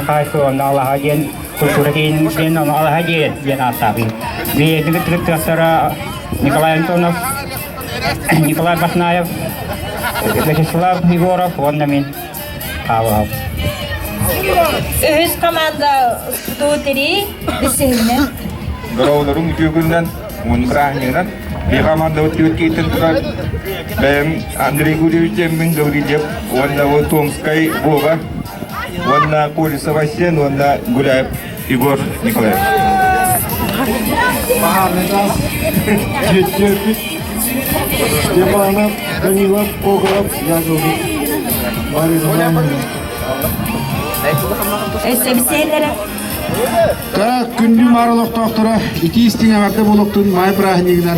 Хайфон Аллаха ден культуратин ден Аллаха ден атабин. Директора Николай Антонов, Николай Баснаев, Вячеслав Егоров, он намин. Аллах. Өз команда студери бисегне. Грауларың үтүгүннән мункраһнынан би команда үтүкейтен турар. Бем Андрей Гурьевич мен Гаврилев, он на Томской Вова. Он на Коля Савастьян, он на Гуляев Егор Николаевич. Степанов, Данилов, Погреб, Язовик, Марина. Себеселере. Так, күнді марылық тоқтыра, iki истиңе арды болуқтың май бірағынегінен.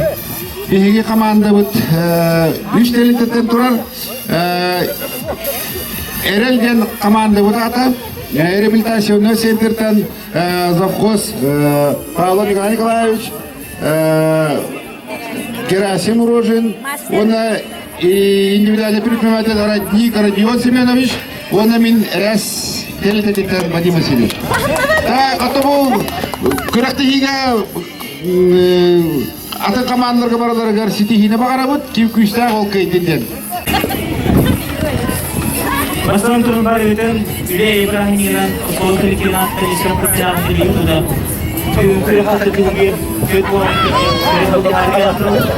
Беге команда бұд, үш тәліктеттен тұрар, Эрелген команда бұд ата, реабилитационный центртен завхоз Павел Николаевич, Герасим Рожин, он индивидуальный предприниматель Родион Семенович, он мин ряс тәліктеттен Вадим Васильевич. Так, аты бұл күрәқтігіге аты командаларға бараларға сетихіне бағара бұд, кем күшті ол кейтінден. Бастан тұрындар өтін, Үле Ибрахимиран, Құсол Кіліккен атты ешкен құттағын білі ұтыда. Күрі қасы күнге, көт болған күрі қылды әрге атырылды.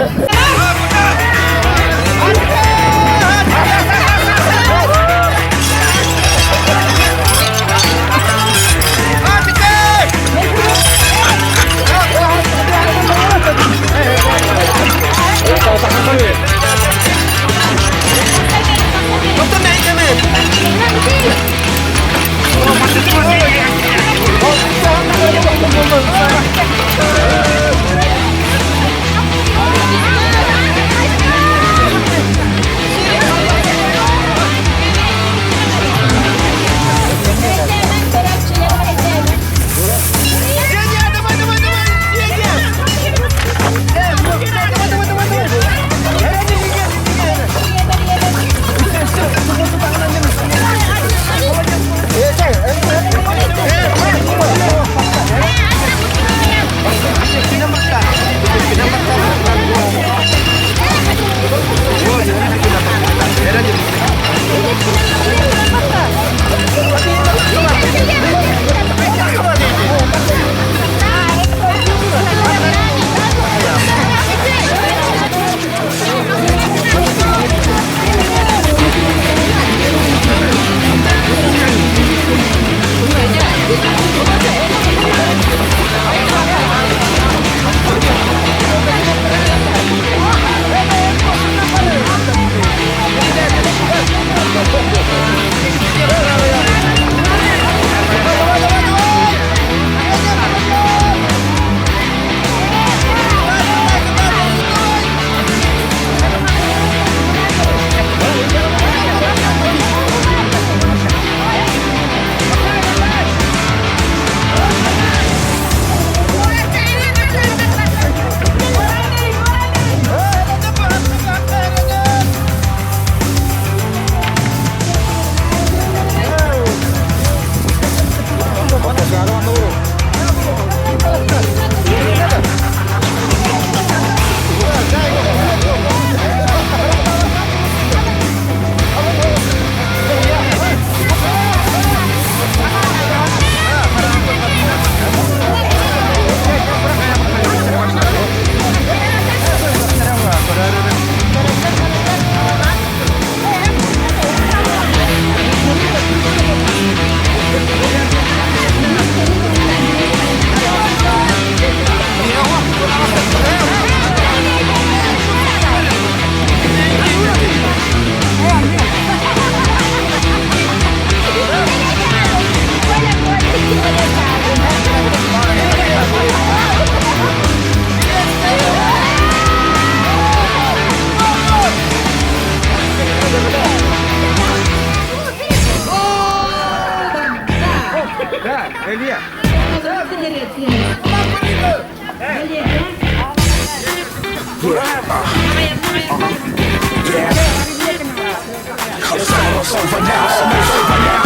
It's almost over now. Almost over now.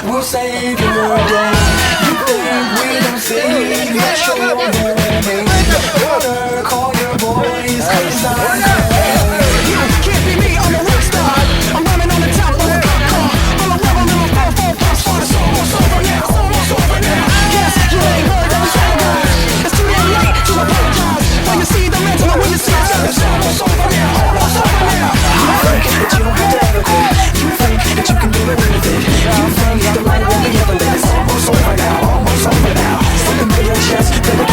We'll save your day. You think we don't see that you're winning? Wanna call your boys, 'cause I'm you can't be me, I'm a rock star. I'm running on the top of the cop car. I'm a rebel in my 4-4 pop star. It's almost over now, almost over now. Yes, you ain't heard that it's over. It's too damn late to apologize. When you see the mental, when you see each other, it's almost over now, almost over now. You think that you don't have to ever quit. You think that you can do it with it. You think the light will be heaven, then it's almost over now, almost over now. Something big in your chest, then the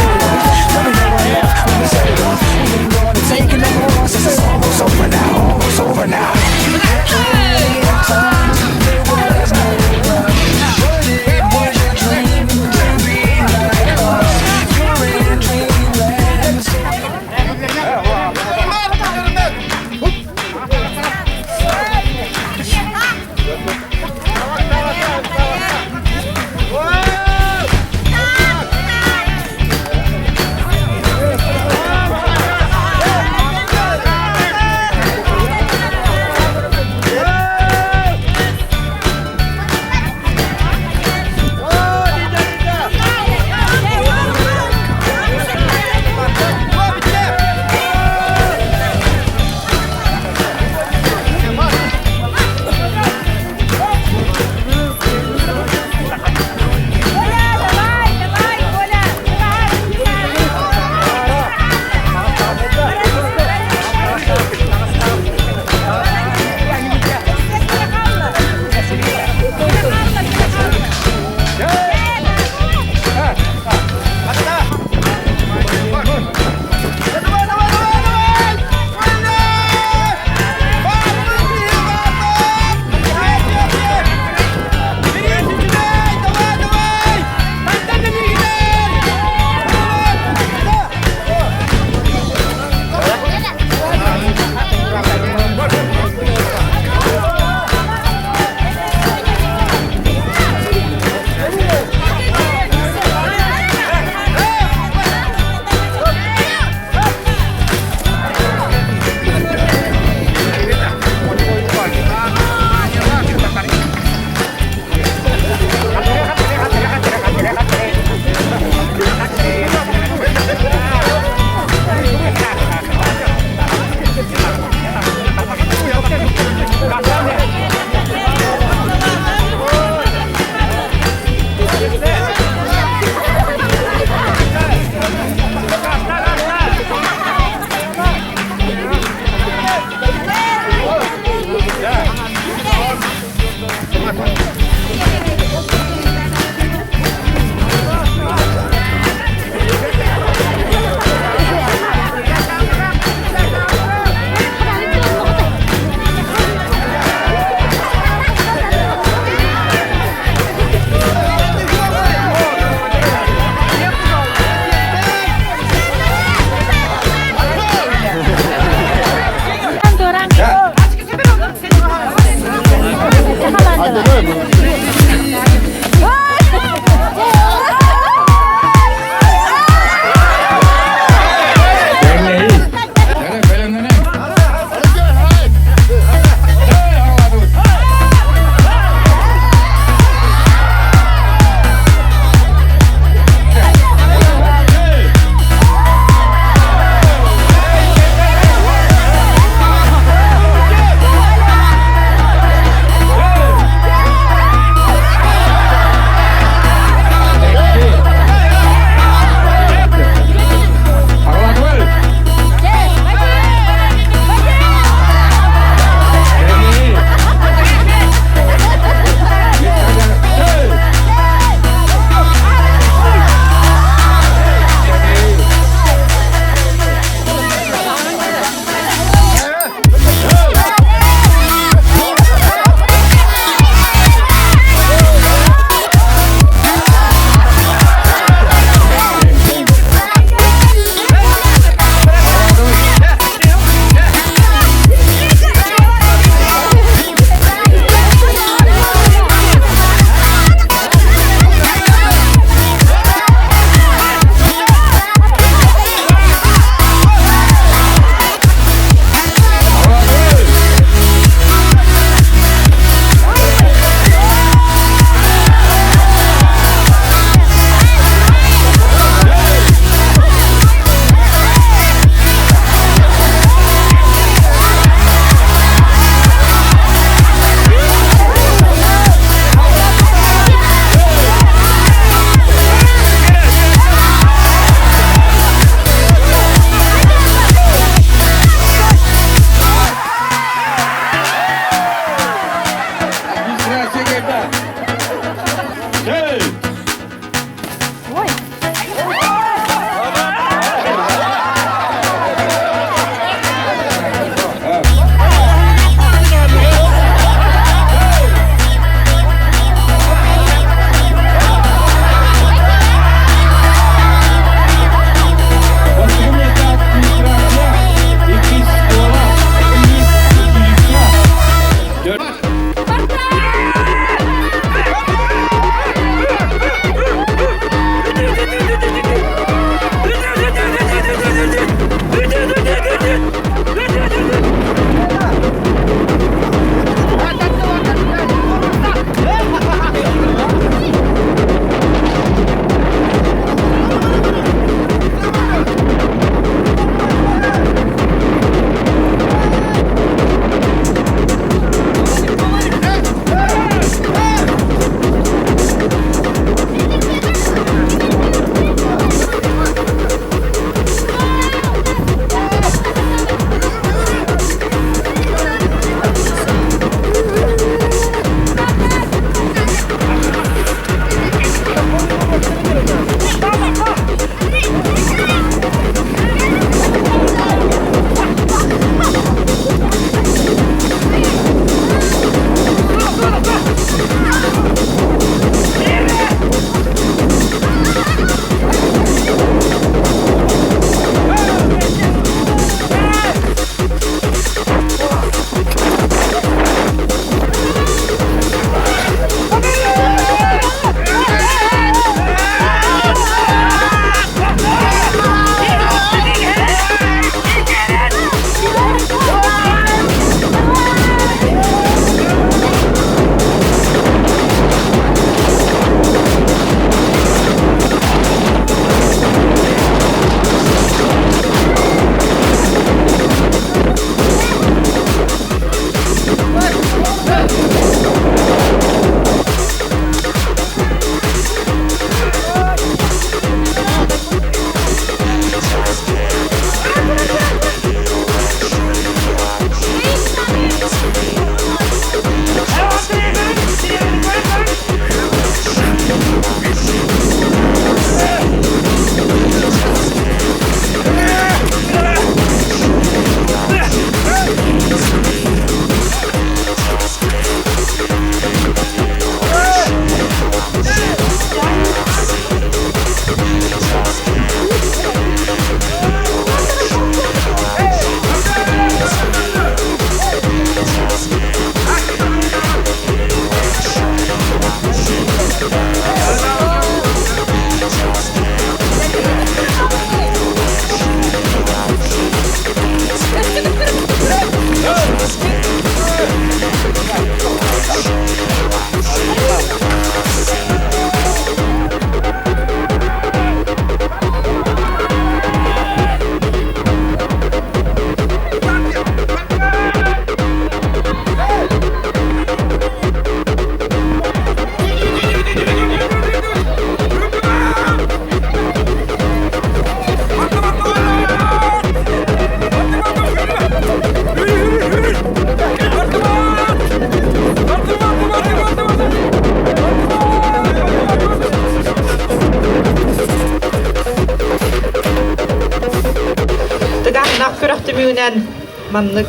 маннык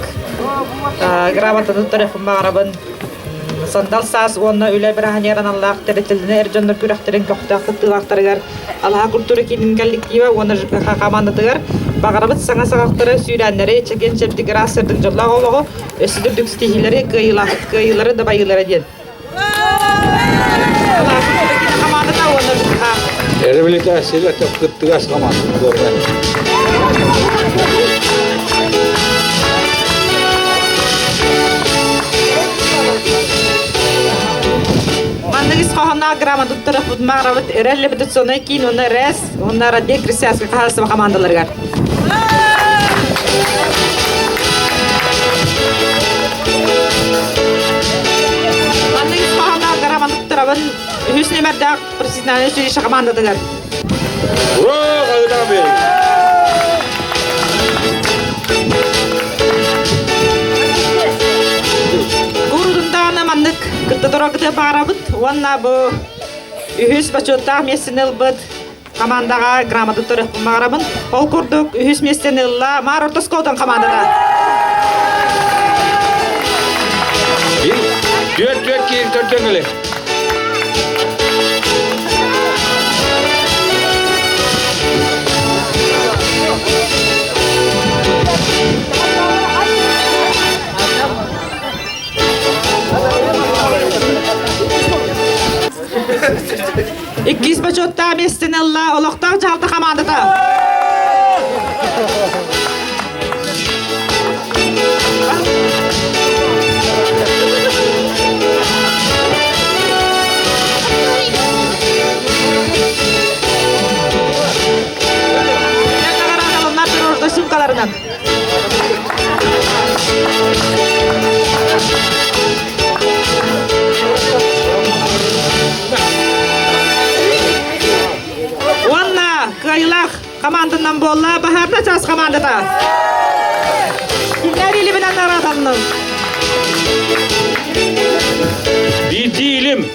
грамотаны тарafın bağırabın sandal saz onna üle bir hanyaran Allah teretilini erjonlar kürekterin köktaqı tığaqtarıgar Allah kulturu kinin kollektiva ona kamandatıgar bağırabın sana sağaqtara sürenleri çeken çeptik rasırdık jolla oğluğu ösüdürdük stihileri kıyıları da bayılara diyen Allah kulturu kinin kamandata ona Rehabilitasiyle tıkıttığı askamaz. Mandagis kohona grama doktora putmaravat erelle bitut sonay kin ona res ona radya krisas ka khas ma kamandalar gar Mandagis kohona grama doktora ban hüsne merdak presidane suri shakamanda gar Gurudundana mandık kırta dorogda bağırabıt Wanna bu ühüs başota mesinil bud kamandaga gramadı toruk bağırabın Ol kurduk ühüs mesinilla mar ortas koldan kamandada Dört ki törtengeli. İkkiz başota mesinilla oloktan çaldı kamandada Sumkalarından. Wanna kayılak kamandandan bolla baharda çaz kamandada. Kimler iliminden aradanın? Bir değilim.